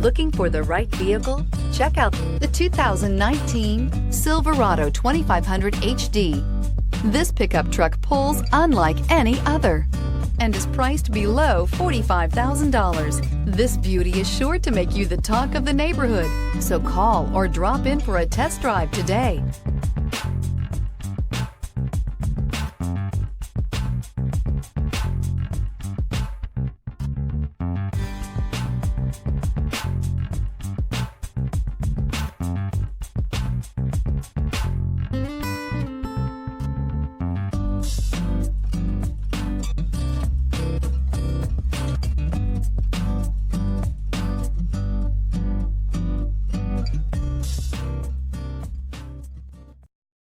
Looking for the right vehicle? Check out the 2019 Silverado 2500HD. This pickup truck pulls unlike any other and is priced below $45,000. This beauty is sure to make you the talk of the neighborhood. So call or drop in for a test drive today.